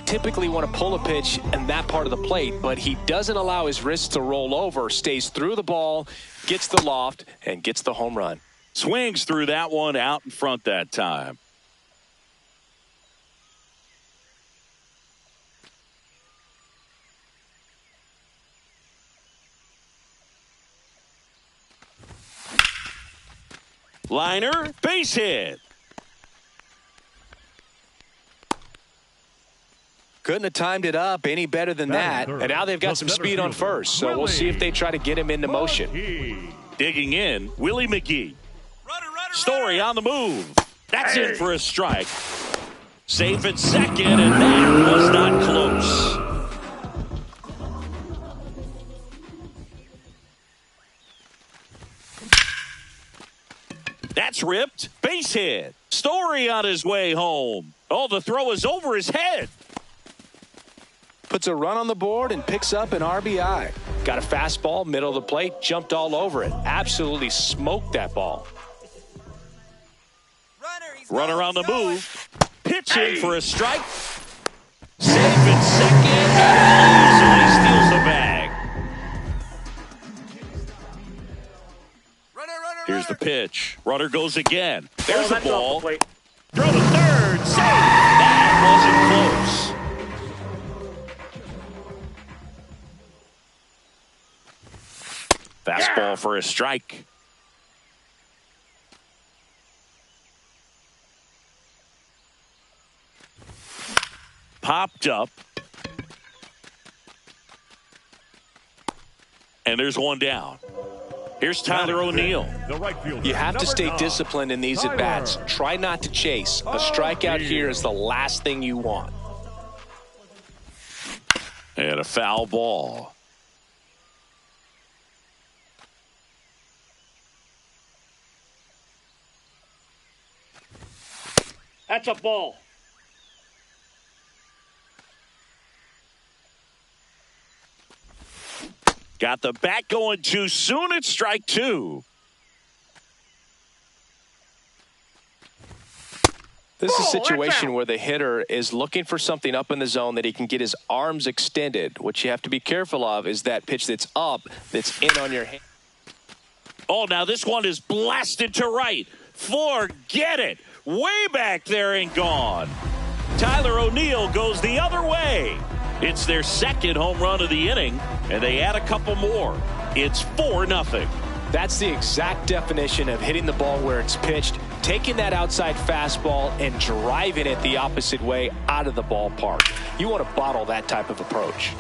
typically want to pull a pitch in that part of the plate, but he doesn't allow his wrists to roll over, stays through the ball, gets the loft, and gets the home run. Swings through that one out in front that time. Liner, base hit. Couldn't have timed it up any better than that. And now they've got some speed on first, so we'll see if they try to get him into motion. Digging in, Willie McGee. Story on the move. That's in for a strike. Safe at second, and that was not close. That's ripped. Base hit. Story on his way home. Oh, the throw is over his head. Puts a run on the board and picks up an RBI. Got a fastball, middle of the plate, jumped all over it. Absolutely smoked that ball. Runner on the move. Pitching for a strike. Safe at second. And easily steals the bag. Here's the pitch. Runner goes again. There's the ball. Throw to third. Safe. That wasn't close. Fastball for a strike. Popped up. And there's one down. Here's Tyler O'Neill. You have to stay disciplined in these at-bats. Try not to chase. A strikeout here is the last thing you want. And a foul ball. That's a ball. Got the bat going too soon. It's strike two. This is a situation where the hitter is looking for something up in the zone that he can get his arms extended. What you have to be careful of is that pitch that's up, that's in on your hand. Oh, now this one is blasted to right. Forget it. Way back there and gone. Tyler O'Neill goes the other way. It's their second home run of the inning, and they add a couple more. It's 4-0. That's the exact definition of hitting the ball where it's pitched, taking that outside fastball and driving it the opposite way out of the ballpark. You want to bottle that type of approach.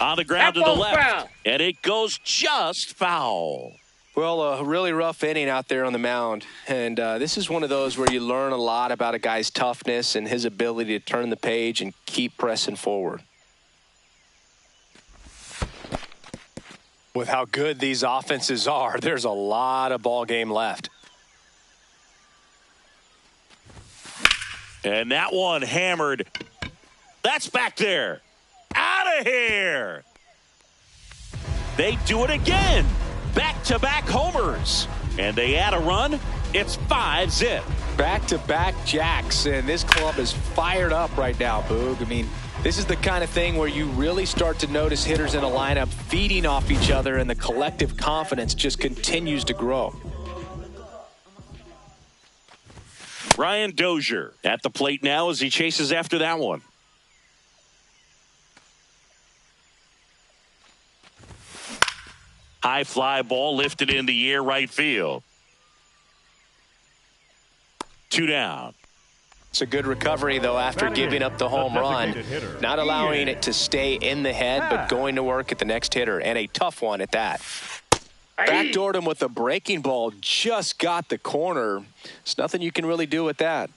On the ground to the left, and it goes just foul. Well, a really rough inning out there on the mound, and this is one of those where you learn a lot about a guy's toughness and his ability to turn the page and keep pressing forward. With how good these offenses are, there's a lot of ball game left. And that one hammered. That's back there. Out of here. They do it again. Back-to-back homers. And they add a run. It's 5-zip. Back-to-back jacks. And this club is fired up right now, Boog. I mean, this is the kind of thing where you really start to notice hitters in a lineup feeding off each other, and the collective confidence just continues to grow. Ryan Dozier at the plate now as he chases after that one. High fly ball lifted in the air right field. 2 down. It's a good recovery, though, after giving up the home run. Not allowing it to stay in the head, but going to work at the next hitter, and a tough one at that. Backdoored him with a breaking ball, just got the corner. There's nothing you can really do with that.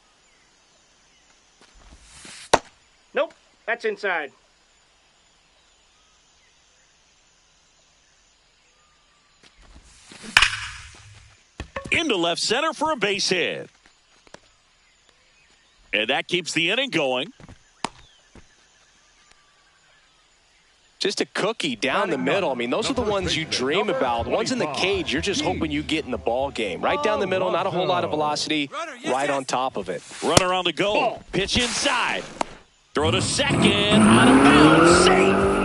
Nope, that's inside. Into left center for a base hit. And that keeps the inning going. Just a cookie down the middle. I mean, those are the ones you dream about. The ones in the cage, you're just hoping you get in the ball game. Right down the middle, not a whole lot of velocity, right on top of it. Runner on the goal. Pitch inside. Throw to second. Out of bounds. Safe.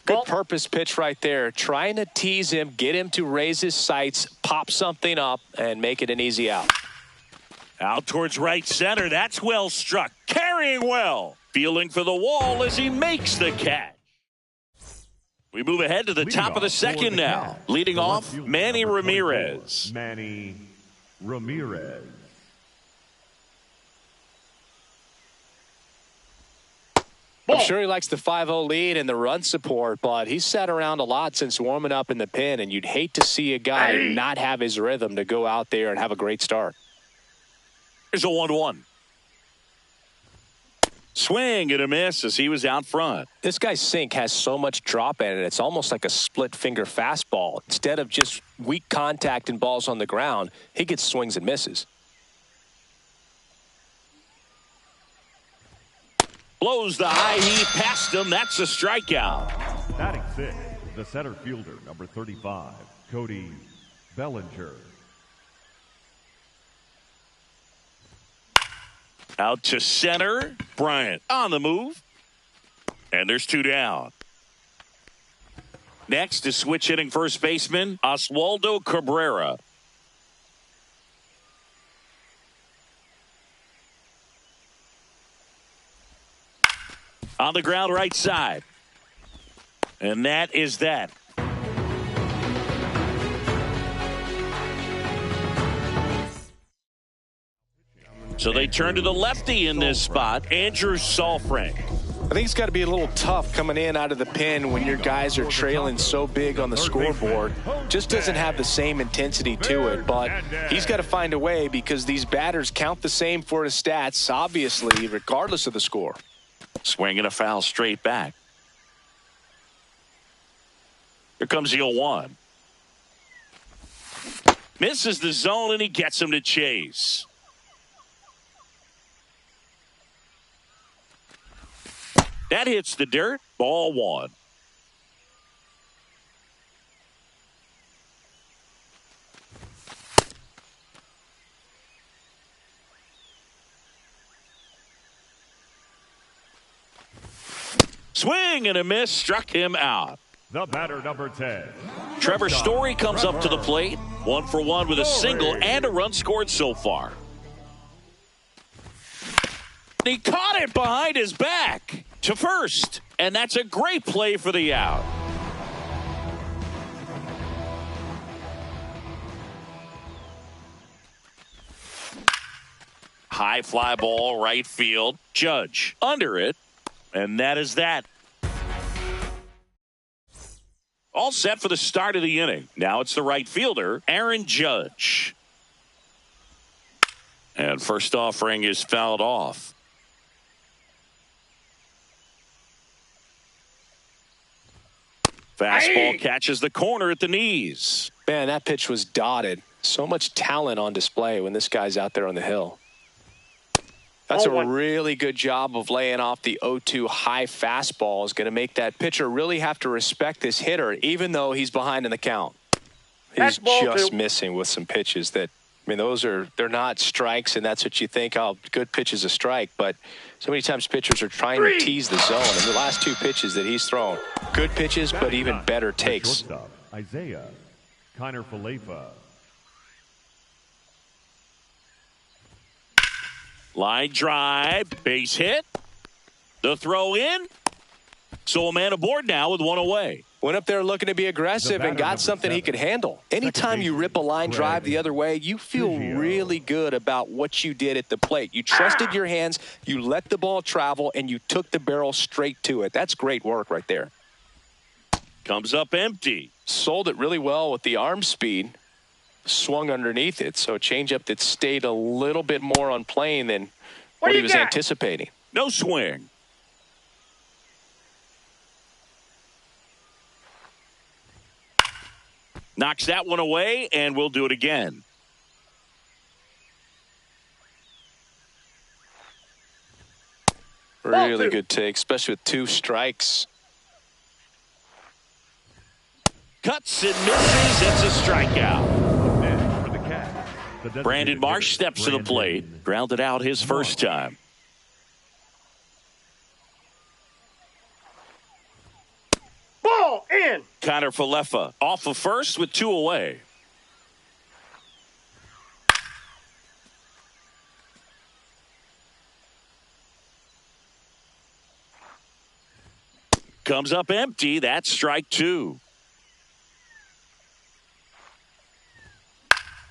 Good purpose pitch right there. Trying to tease him, get him to raise his sights, pop something up, and make it an easy out. Out towards right center. That's well struck. Carrying well. Feeling for the wall as he makes the catch. We move ahead to the top of the second now. Leading off, Manny Ramirez. Manny Ramirez. I'm sure he likes the 5-0 lead and the run support, but he's sat around a lot since warming up in the pen, and you'd hate to see a guy not have his rhythm to go out there and have a great start. Here's a 1-1. Swing and a miss as he was out front. This guy's sink has so much drop in it, it's almost like a split-finger fastball. Instead of just weak contact and balls on the ground, he gets swings and misses. Blows the high heat past him. That's a strikeout. Batting sixth, the center fielder, number 35, Cody Bellinger. Out to center. Bryant on the move. And there's two down. Next is switch hitting first baseman Oswaldo Cabrera. On the ground right side. And that is that. So they turn to the lefty in this spot, Andrew Saalfrank. I think it's got to be a little tough coming in out of the pen when your guys are trailing so big on the scoreboard. Just doesn't have the same intensity to it, but he's got to find a way because these batters count the same for his stats, obviously, regardless of the score. Swinging a foul straight back. Here comes the 0-1. Misses the zone and he gets him to chase. That hits the dirt. Ball one. Swing and a miss, struck him out. The batter, number 10. Trevor Story comes up to the plate. 1 for 1 with a single and a run scored so far. He caught it behind his back to first, and that's a great play for the out. High fly ball, right field. Judge under it, and that is that. All set for the start of the inning. Now it's the right fielder, Aaron Judge. And first offering is fouled off. Fastball catches the corner at the knees. Man, that pitch was dotted. So much talent on display when this guy's out there on the hill. That's a really good job of laying off the 0-2 high fastball. Is going to make that pitcher really have to respect this hitter, even though he's behind in the count. He's just missing with some pitches that, I mean, they're not strikes, and that's what you think, oh, good pitch is a strike. But so many times pitchers are trying to tease the zone. And the last two pitches that he's thrown, good pitches, but even better takes. Isaiah Kiner-Falefa. Line drive, base hit. The throw in. So a man aboard now with one away. Went up there looking to be aggressive and got something he could handle. Anytime you rip a line drive the other way, you feel really good about what you did at the plate. You trusted your hands, you let the ball travel, and you took the barrel straight to it. That's great work right there. Comes up empty. Sold it really well with the arm speed. swung underneath it. So a changeup that stayed a little bit more on plane than what he was anticipating. No swing. Knocks that one away, and we'll do it again. Really good take, especially with 2 strikes. Cuts and misses. It's a strikeout. And for the Cats, the designated Brandon Marsh hitter, steps to the plate. Grounded out his first time. Ball in. Connor Falefa off of first with 2 away. Comes up empty. That's strike 2.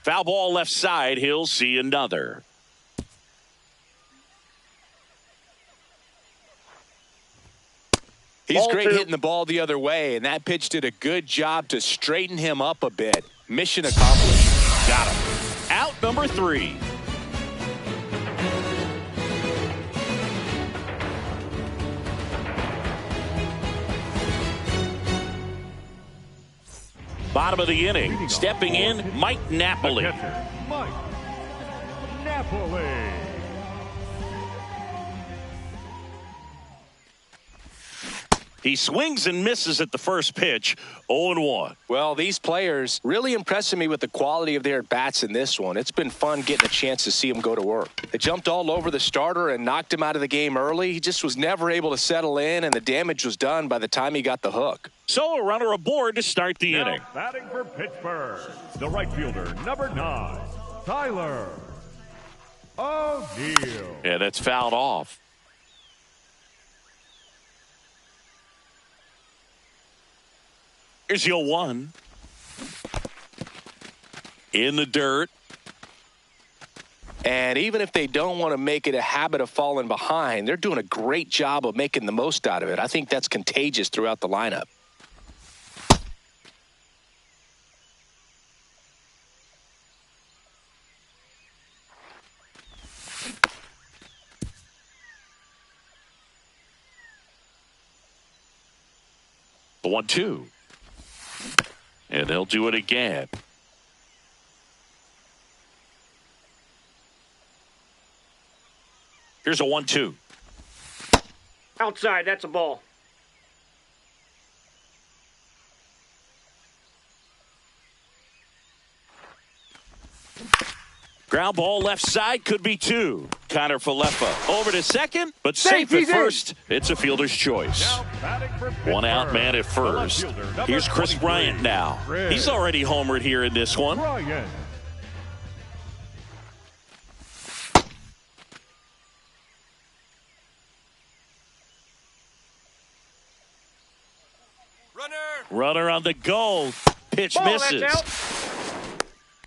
Foul ball left side. He'll see another. He's great hitting the ball the other way, and that pitch did a good job to straighten him up a bit. Mission accomplished. Got him. Out number 3. Bottom of the inning. Stepping in, Mike Napoli. The catcher, Mike Napoli. He swings and misses at the first pitch. 0-1. Well, these players really impressing me with the quality of their bats in this one. It's been fun getting a chance to see them go to work. They jumped all over the starter and knocked him out of the game early. He just was never able to settle in, and the damage was done by the time he got the hook. So a runner aboard to start the Now inning. batting for Pittsburgh, the right fielder, number 9, Tyler O'Neill. Yeah, that's fouled off. Here's the 0-1. In the dirt. And even if they don't want to make it a habit of falling behind, they're doing a great job of making the most out of it. I think that's contagious throughout the lineup. The 1-2. And they'll do it again. Here's a 1-2. Outside, that's a ball. Ground ball left side, could be 2. Connor Falefa over to second, but safe at first. It's a fielder's choice. Now batting for Pittsburgh, 1 out man at the left first. fielder, number Here's Chris 23, Bryant now. Chris He's already homered here in this one. Bryant. Runner on the goal. Pitch Ball, misses. that's out.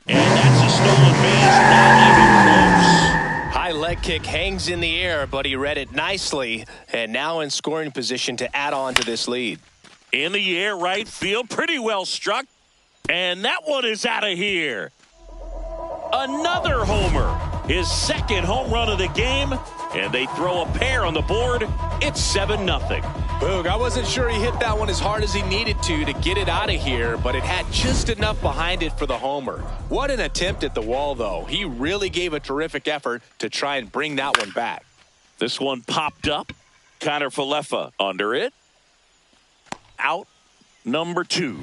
And that's a stolen base. Not even close. High leg kick hangs in the air, but he read it nicely, and now in scoring position to add on to this lead. In the air, right field. Pretty well struck. And that one is out of here. Another homer. His second home run of the game. And they throw a pair on the board. It's 7-0. Boog, I wasn't sure he hit that one as hard as he needed to get it out of here, but it had just enough behind it for the homer. What an attempt at the wall, though. He really gave a terrific effort to try and bring that one back. This one popped up. Connor Falefa under it. Out number 2.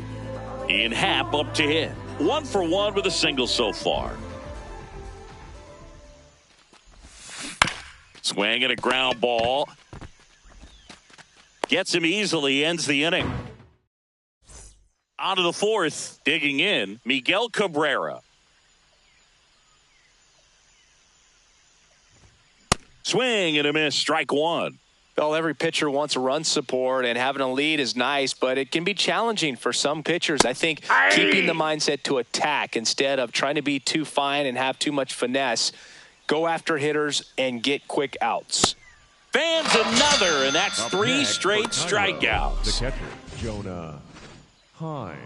Ian Happ up to hit. 1 for 1 with a single so far. Swing and a ground ball. Gets him easily, ends the inning. On to the 4th, digging in, Miguel Cabrera. Swing and a miss, strike 1. Well, every pitcher wants run support, and having a lead is nice, but it can be challenging for some pitchers. I think keeping the mindset to attack instead of trying to be too fine and have too much finesse, go after hitters and get quick outs. Fans another, and that's Up 3 next straight for Tyler, strikeouts. The catcher, Jonah Heim.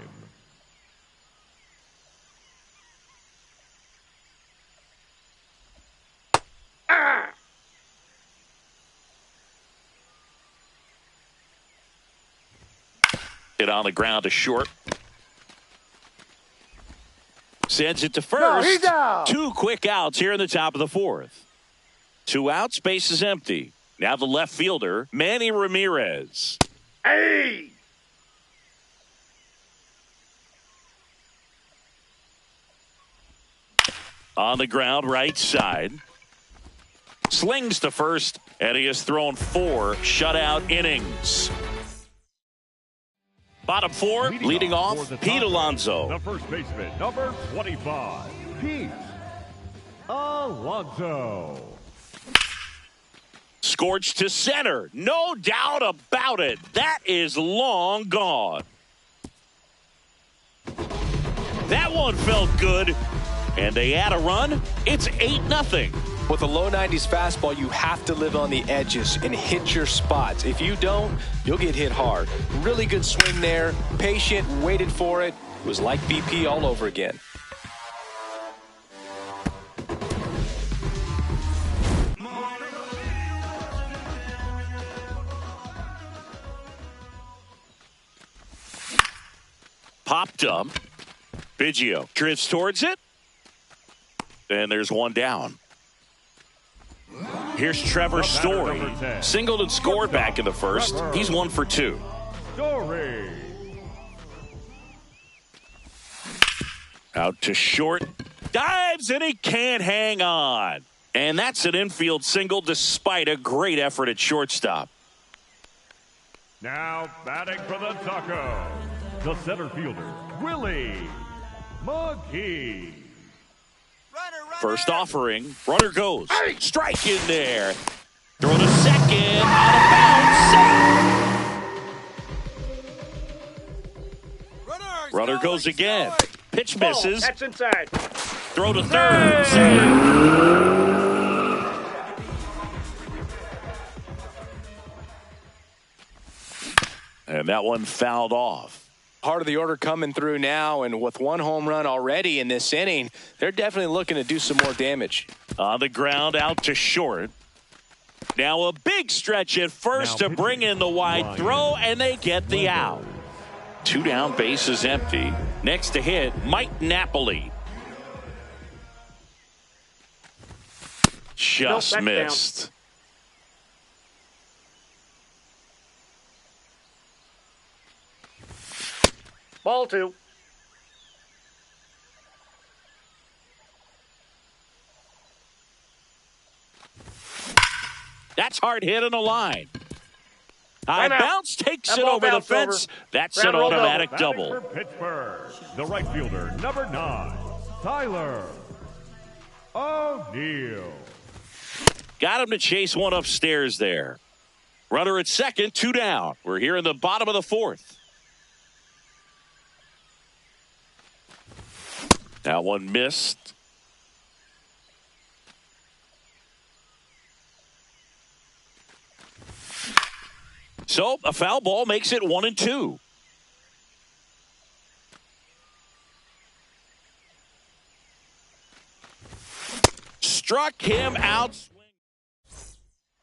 it on the ground to short. Sends it to No, first. he's out. 2 quick outs here in the top of the 4th. 2 outs, base is empty. Now the left fielder, Manny Ramirez. Hey! On the ground, right side. Slings to first, and he has thrown 4 shutout innings. Bottom 4, leading off, Pete Alonso. The first baseman, number 25, Pete Alonso. Scorched to center. No doubt about it. That is long gone. That one felt good. And they add a run. It's 8-0. With a low 90s fastball, you have to live on the edges and hit your spots. If you don't, you'll get hit hard. Really good swing there. Patient, waited for it. It was like BP all over again. Popped up. Biggio drifts towards it. And there's one down. Here's Trevor Story. Singled and scored back in the first. He's 1 for 2. Story. Out to short. Dives and he can't hang on. And that's an infield single despite a great effort at shortstop. Now batting for the Taco, the center fielder, Willie McGee. First offering, runner goes. Strike in there. Throw to second. Out of bounds. Safe. Runner goes again. Pitch misses. That's inside. Throw to third. Safe. And that one fouled off. Part of the order coming through now, and with 1 home run already in this inning, they're definitely looking to do some more damage. On the ground, out to short. Now a big stretch at first to bring in the wide throw, and they get the out. 2 down, base is empty. Next to hit, Mike Napoli. Just missed. Ball 2. That's hard hit on the line. High Timeout. bounce takes That it ball over the bounced fence. over. That's Ground an roll automatic Batting double. for Pittsburgh, the right fielder, number 9, Tyler O'Neill. Got him to chase one upstairs there. Runner at second, 2 down. We're here in the bottom of the 4th. That one missed. So a foul ball makes it 1-2. Struck him out.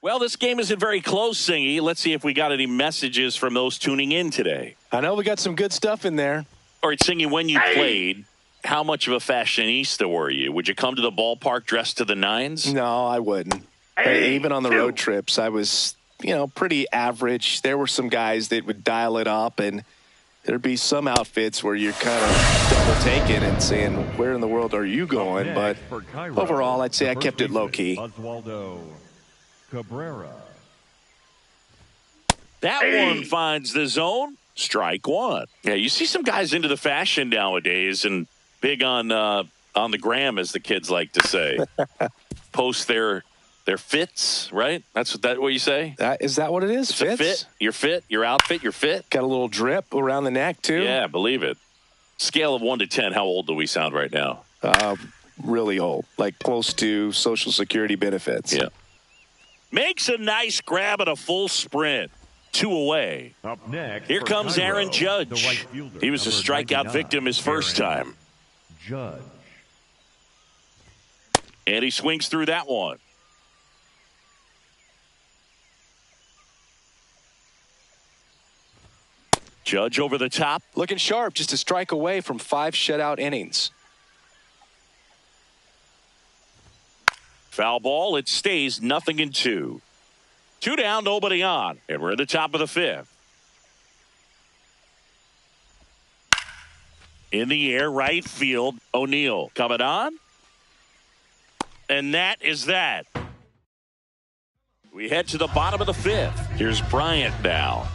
Well, this game isn't very close, Singy. Let's see if we got any messages from those tuning in today. I know we got some good stuff in there. All right, Singy, when you played, how much of a fashionista were you? Would you come to the ballpark dressed to the nines? No, I wouldn't. Even on the road trips, I was, pretty average. There were some guys that would dial it up, and there'd be some outfits where you're kind of double taking and saying, where in the world are you going? But overall, I'd say I kept it low key. Oswaldo Cabrera. That one finds the zone. Strike 1. Yeah, you see some guys into the fashion nowadays and big on the gram, as the kids like to say. Post their fits, right? That's what you say? Is that what it is? It's fits? A fit. Your fit, your outfit, your fit. Got a little drip around the neck, too. Yeah, believe it. Scale of 1 to 10, how old do we sound right now? Really old, like close to Social Security benefits. Yeah. Makes a nice grab at a full sprint. 2 away. Up next, here comes Cairo, Aaron Judge. right fielder, he was a strikeout victim his first time. Judge. And he swings through that one. Judge over the top. Looking sharp, just a strike away from 5 shutout innings. Foul ball. It stays 0-2. 2 down, nobody on. And we're at the top of the 5th. In the air, right field. O'Neill coming on. And that is that. We head to the bottom of the 5th. Here's Bryant now.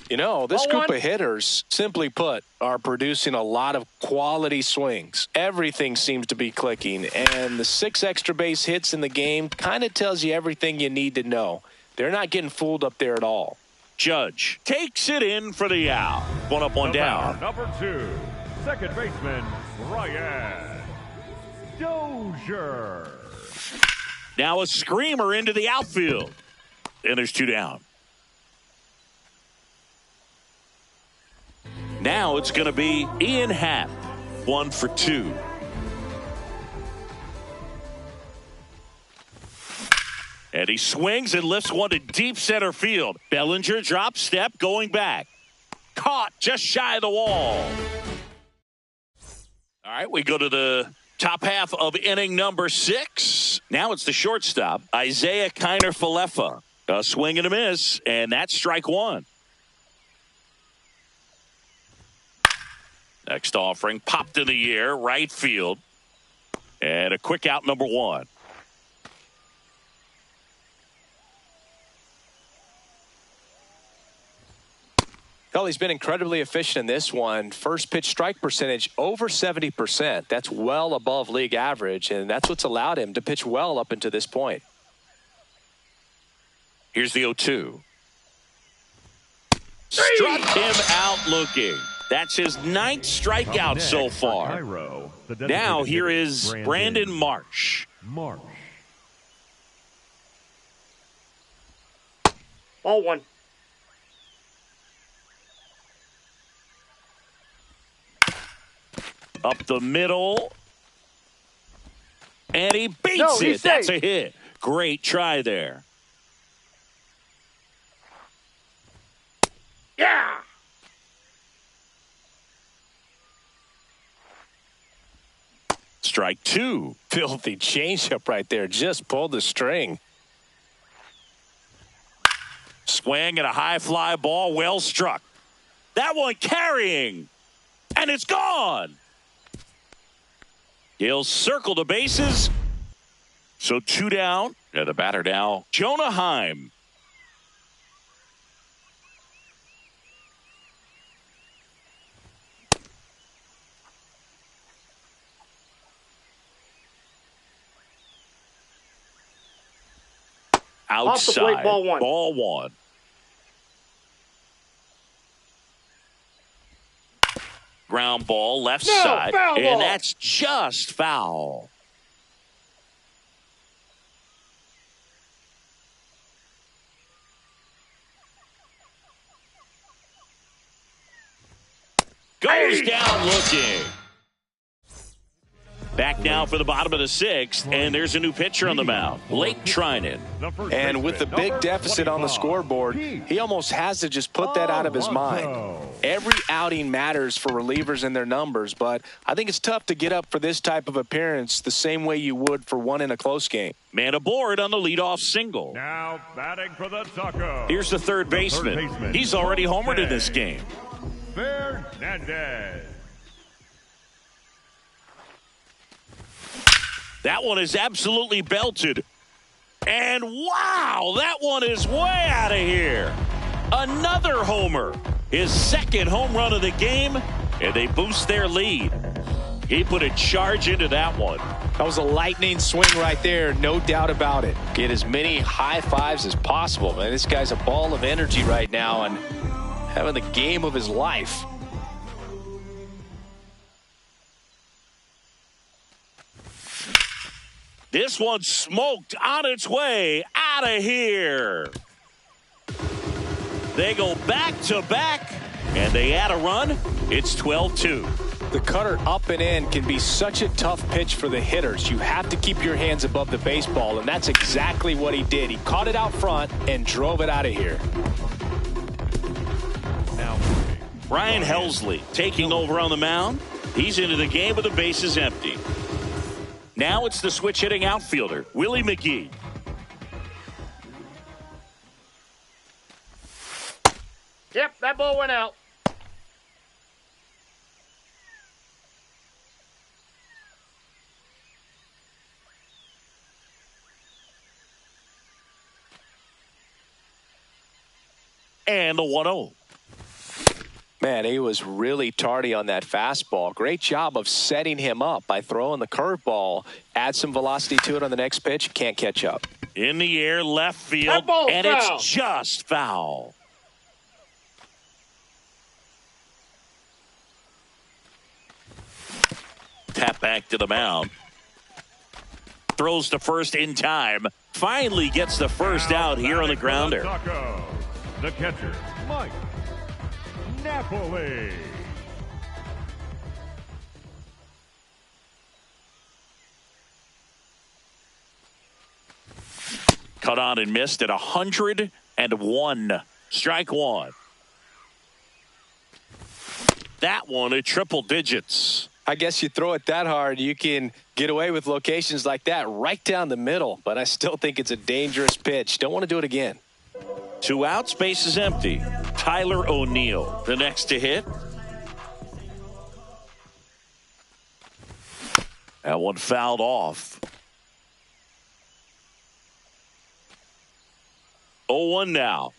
You know, this group of hitters, simply put, are producing a lot of quality swings. Everything seems to be clicking, and the 6 extra base hits in the game kind of tells you everything you need to know. They're not getting fooled up there at all. Judge takes it in for the out. 1 up, 1 down. Number 2, second baseman, Ryan Dozier. Now a screamer into the outfield. And there's 2 down. Now it's going to be Ian Happ. 1 for 2. And he swings and lifts one to deep center field. Bellinger drop step going back. Caught just shy of the wall. All right, we go to the top half of inning number 6. Now it's the shortstop, Isaiah Kiner-Falefa. A swing and a miss, and that's strike 1. Next offering popped in the air, right field. And a quick out, number 1. Well, he's been incredibly efficient in this one. First pitch strike percentage over 70%. That's well above league average, and that's what's allowed him to pitch well up until this point. Here's the 0-2. Struck him out looking. That's his 9th strikeout so far. Now here is Brandon Marsh. Ball 1. Up the middle. And he beats it. That's a hit. Great try there. Yeah. Strike 2. Filthy changeup right there. Just pulled the string. Swing and a high fly ball. Well struck. That one carrying. And it's gone. He'll circle the bases. So 2 down. And the batter now, Jonah Heim. Outside. Off the plate, ball 1. Ball 1. Ground ball, left side. Foul ball. And that's just foul. Goes down looking. Back now for the bottom of the 6th, and there's a new pitcher on the mound, Blake Trinan. And with the big deficit on the scoreboard, he almost has to just put that out of his mind. Every outing matters for relievers and their numbers, but I think it's tough to get up for this type of appearance the same way you would for one in a close game. Man aboard on the leadoff single. Now batting for the Tucko. Here's the third baseman. He's already homered in this game. Fernandez. That one is absolutely belted. And wow, that one is way out of here. Another homer. His 2nd home run of the game, and they boost their lead. He put a charge into that one. That was a lightning swing right there, no doubt about it. Get as many high fives as possible, man. This guy's a ball of energy right now and having the game of his life. This one smoked on its way out of here. They go back to back, and they add a run. It's 12-2. The cutter up and in can be such a tough pitch for the hitters. You have to keep your hands above the baseball, and that's exactly what he did. He caught it out front and drove it out of here. Now, Ryan Helsley taking over on the mound. He's into the game with the bases empty. Now it's the switch hitting outfielder, Willie McGee. Yep, that ball went out. And the 1-0. Man, he was really tardy on that fastball. Great job of setting him up by throwing the curveball. Add some velocity to it on the next pitch. Can't catch up. In the air, left field, That ball's and foul. it's just foul. Tap back to the mound. Throws to first in time. Finally gets the first out here on the grounder. Taco. The catcher, Mike Napoli. Cut on and missed at 101. Strike one. That one at triple digits. I guess you throw it that hard, you can get away with locations like that right down the middle. But I still think it's a dangerous pitch. Don't want to do it again. 2 outs, base is empty. Tyler O'Neill, the next to hit. That one fouled off. 0-1 now.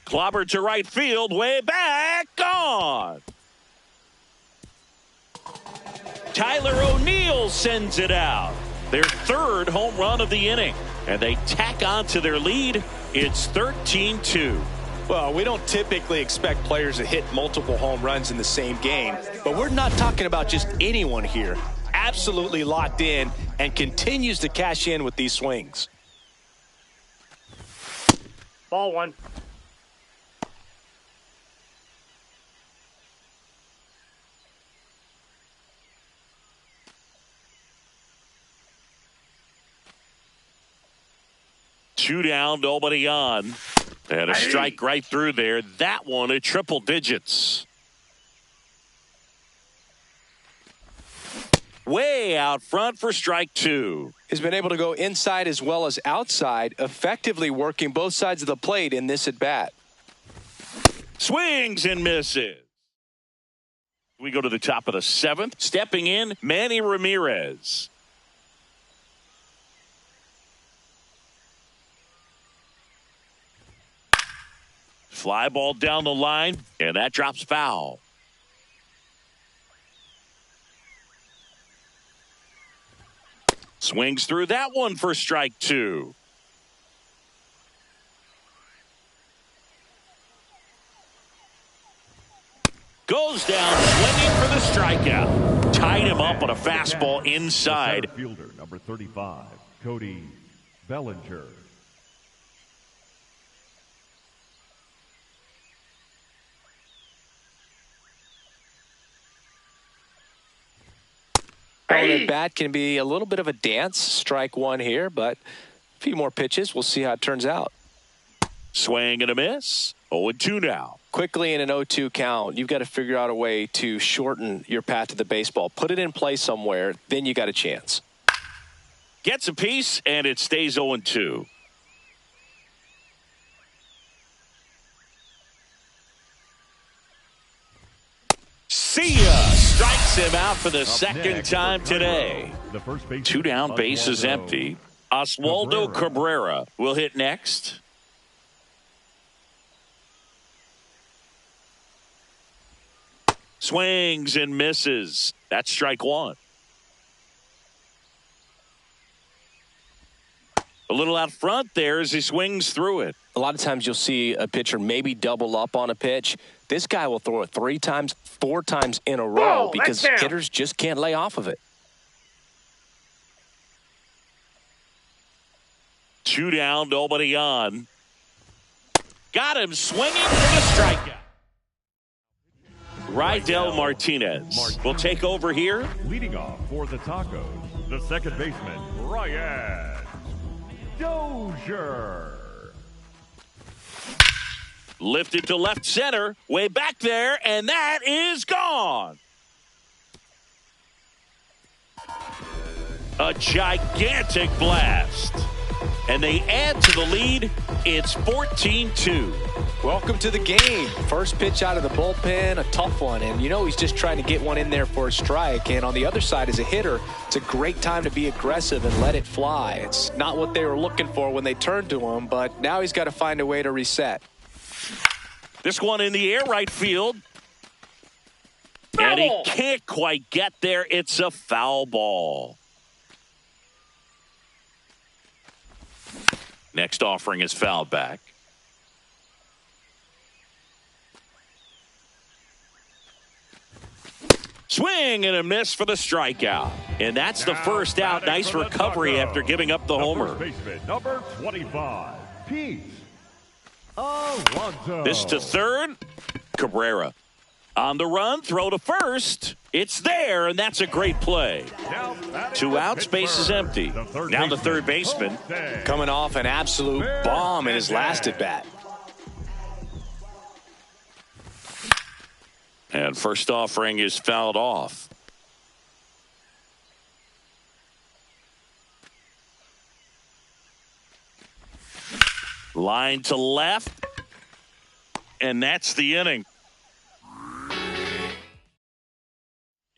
Clobbered to right field, way back, gone. Tyler O'Neill sends it out. Their third home run of the inning. And they tack on to their lead. It's 13-2. Well, we don't typically expect players to hit multiple home runs in the same game, but we're not talking about just anyone here. Absolutely locked in and continues to cash in with these swings. Ball one. Two down, nobody on. And a strike right through there. That one at triple digits. Way out front for strike two. He's been able to go inside as well as outside, effectively working both sides of the plate in this at-bat. Swings and misses. We go to the top of the 7th. Stepping in, Manny Ramirez. Fly ball down the line, and that drops foul. Swings through that one for strike two. Goes down swinging for the strikeout. Tied him up on a fastball inside. Center fielder, number 35, Cody Bellinger. That bat can be a little bit of a dance. Strike one here, but a few more pitches. We'll see how it turns out. Swing and a miss. 0-2 now. Quickly in an 0-2 count, you've got to figure out a way to shorten your path to the baseball. Put it in play somewhere, then you got a chance. Gets a piece, and it stays 0-2. See ya! Strikes him out for the second time today. The first base 2 down, base is empty. Oswaldo Cabrera will hit next. Swings and misses. That's strike one. A little out front there as he swings through it. A lot of times you'll see a pitcher maybe double up on a pitch. This guy will throw it 3 times, 4 times in a row because hitters just can't lay off of it. 2 down, nobody on. Got him swinging for the strikeout. Rydell Martinez will take over here. Leading off for the Tacos, the second baseman, Ryan Dozier. Lifted to left center, way back there, and that is gone. A gigantic blast. And they add to the lead. It's 14-2. Welcome to the game. First pitch out of the bullpen, a tough one. And, he's just trying to get one in there for a strike. And on the other side, as a hitter, it's a great time to be aggressive and let it fly. It's not what they were looking for when they turned to him, but now he's got to find a way to reset. This one in the air, right field. And he can't quite get there. It's a foul ball. Next offering is fouled back. Swing and a miss for the strikeout. And that's the first out. Nice recovery after giving up the homer. Baseman, number 25, Pete Alonso. This to third. Cabrera on the run, throw to first. It's there, and that's a great play. Two outs, base is empty. Now the third baseman. Coming off an absolute bomb in his last at-bat. And first offering is fouled off. Line to left. And that's the inning.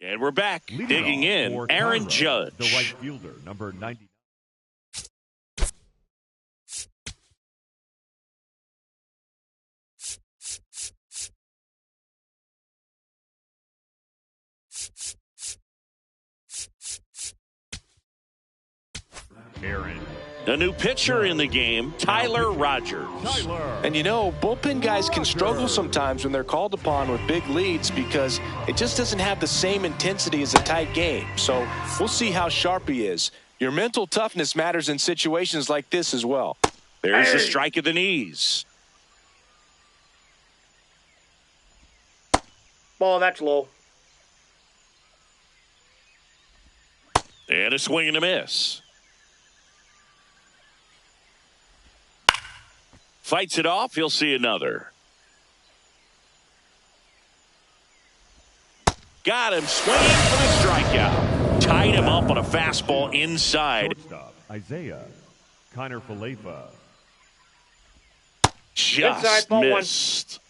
And we're back. Digging in, Aaron Judge. The right fielder, number 90. Aaron. The new pitcher in the game, Tyler Rogers. And bullpen guys can struggle sometimes when they're called upon with big leads because it just doesn't have the same intensity as a tight game. So we'll see how sharp he is. Your mental toughness matters in situations like this as well. There's the strike of the knees. Ball, that's low. And a swing and a miss. Fights it off. He'll see another. Got him swinging for the strikeout. Tied him up on a fastball inside. Shortstop, Isaiah Kiner-Falefa. Just inside, missed.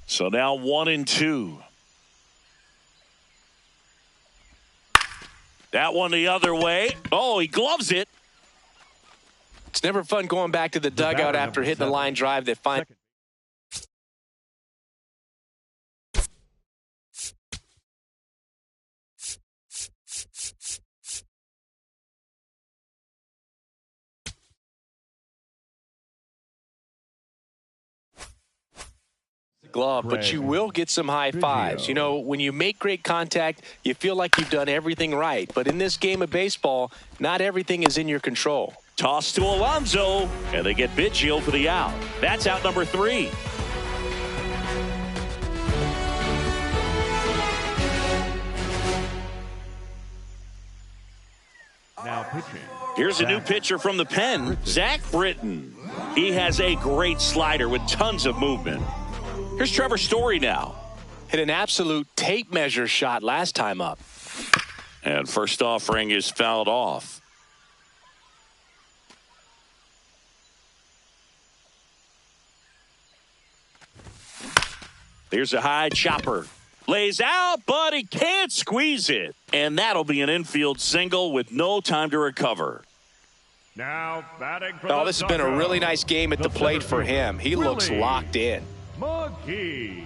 So now 1-2. That one the other way. Oh, he gloves it. It's never fun going back to the dugout after hitting a line drive that finds. Glove, but you will get some high fives. When you make great contact, you feel like you've done everything right. But in this game of baseball, not everything is in your control. Toss to Alonso, and they get Biggio for the out. That's out number 3. Now pitching. Here's a new pitcher from the pen, Zach Britton. He has a great slider with tons of movement. Here's Trevor Story now. Hit an absolute tape measure shot last time up. And first offering is fouled off. There's a high chopper. Lays out, but he can't squeeze it. And that'll be an infield single with no time to recover. Now batting for this has been a really nice game at the plate for him. He looks locked in. McGee.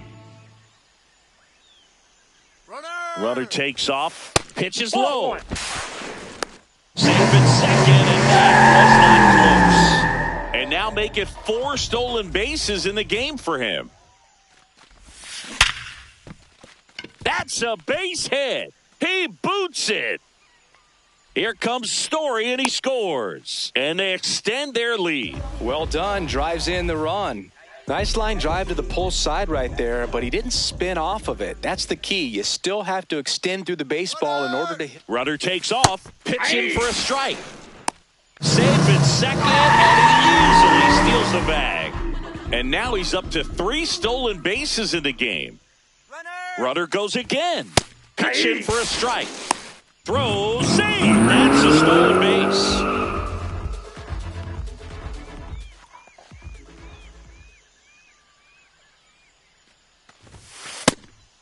Runner takes off. Pitches low. Safe at second, and that was not close. And now make it 4 stolen bases in the game for him. That's a base hit. He boots it. Here comes Story, and he scores. And they extend their lead. Well done. Drives in the run. Nice line drive to the pull side right there, but he didn't spin off of it. That's the key. You still have to extend through the baseball in order to hit. Runner takes off. Pitching for a strike. Safe at second, and he easily steals the bag. And now he's up to 3 stolen bases in the game. Runner goes again. Pitching for a strike. Throws, save. That's a stolen base.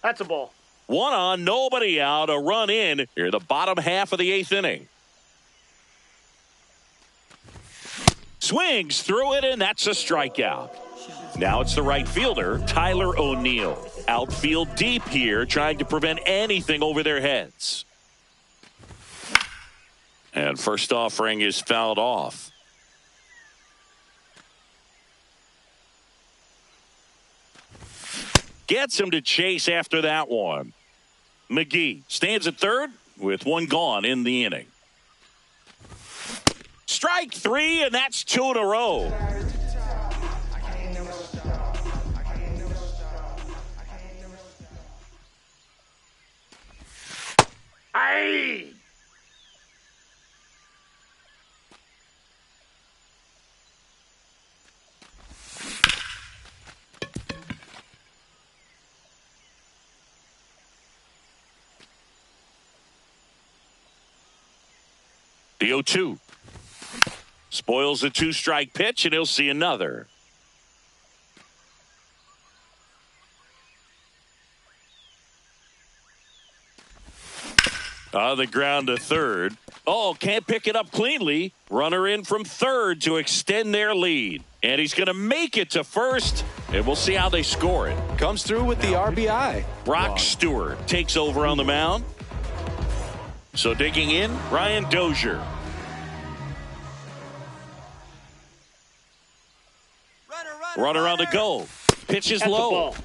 That's a ball. 1 on, nobody out, a run in. Here the bottom half of the 8th inning. Swings through it, and that's a strikeout. Now it's the right fielder, Tyler O'Neill. Outfield deep here, trying to prevent anything over their heads. And first offering is fouled off. Gets him to chase after that one. McGee stands at third with 1 gone in the inning. Strike 3, and that's 2 in a row. Aye. The 0-2. Spoils the 2-strike pitch, and he'll see another. On the ground to third. Oh, can't pick it up cleanly. Runner in from third to extend their lead. And he's going to make it to first, and we'll see how they score it. Comes through with the RBI. Brock Stewart takes over on the mound. So digging in, Ryan Dozier. Runner on the go. Pitch is That's a low. ball.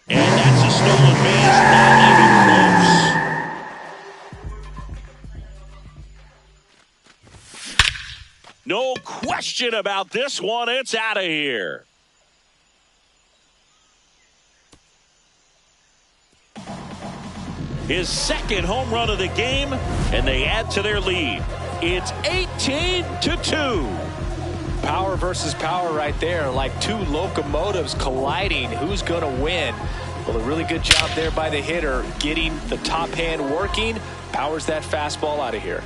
And that's a stolen base. Not even close. No question about this one. It's out of here. His second home run of the game, and they add to their lead. It's 18-2. Power versus power right there, like 2 locomotives colliding. Who's going to win? Well, a really good job there by the hitter, getting the top hand working. Powers that fastball out of here.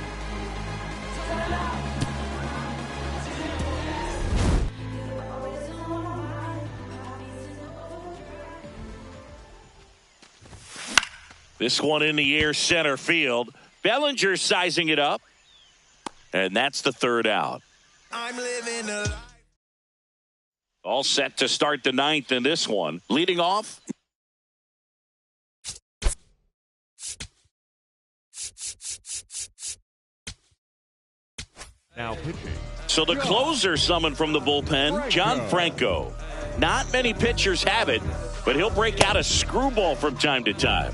This one in the air center field. Bellinger sizing it up. And that's the 3rd out. I'm living a life. All set to start the 9th in this one. Leading off. Now pitching. So the closer summoned from the bullpen, John Franco. Not many pitchers have it, but he'll break out a screwball from time to time.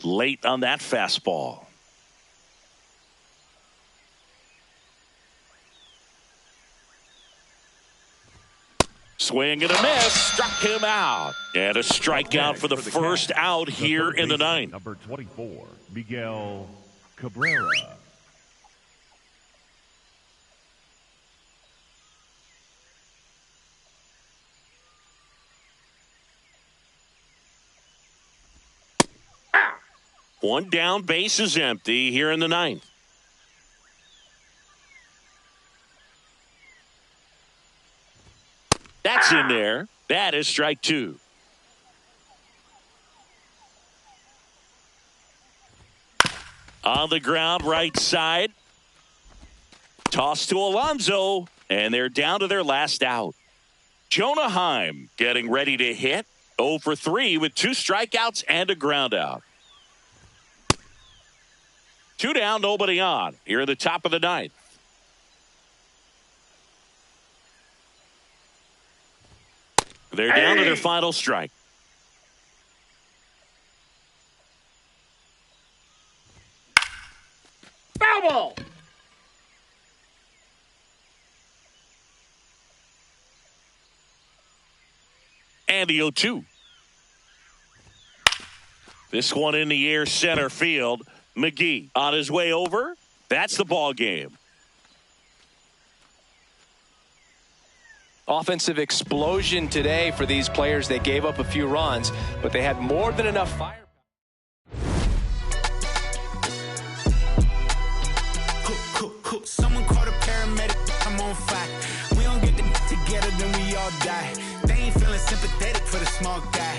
Late on that fastball. Swing and a miss. Struck him out. And a strikeout for the first out here in the 9th. Number 24, Miguel Cabrera. One down, base is empty here in the 9th. That's in there. That is strike 2. On the ground, right side. Toss to Alonso, and they're down to their last out. Jonah Heim getting ready to hit. 0 for 3 with 2 strikeouts and a ground out. 2 down, nobody on. Here at the top of the ninth. They're down to their final strike. Foul ball. And the 0-2. This one in the air center field. McGee on his way over. That's the ball game. Offensive explosion today for these players. They gave up a few runs, but they had more than enough fire. Someone called a paramedic, I'm on fire. We don't get the together, then we all die. They ain't feeling sympathetic for the small guy.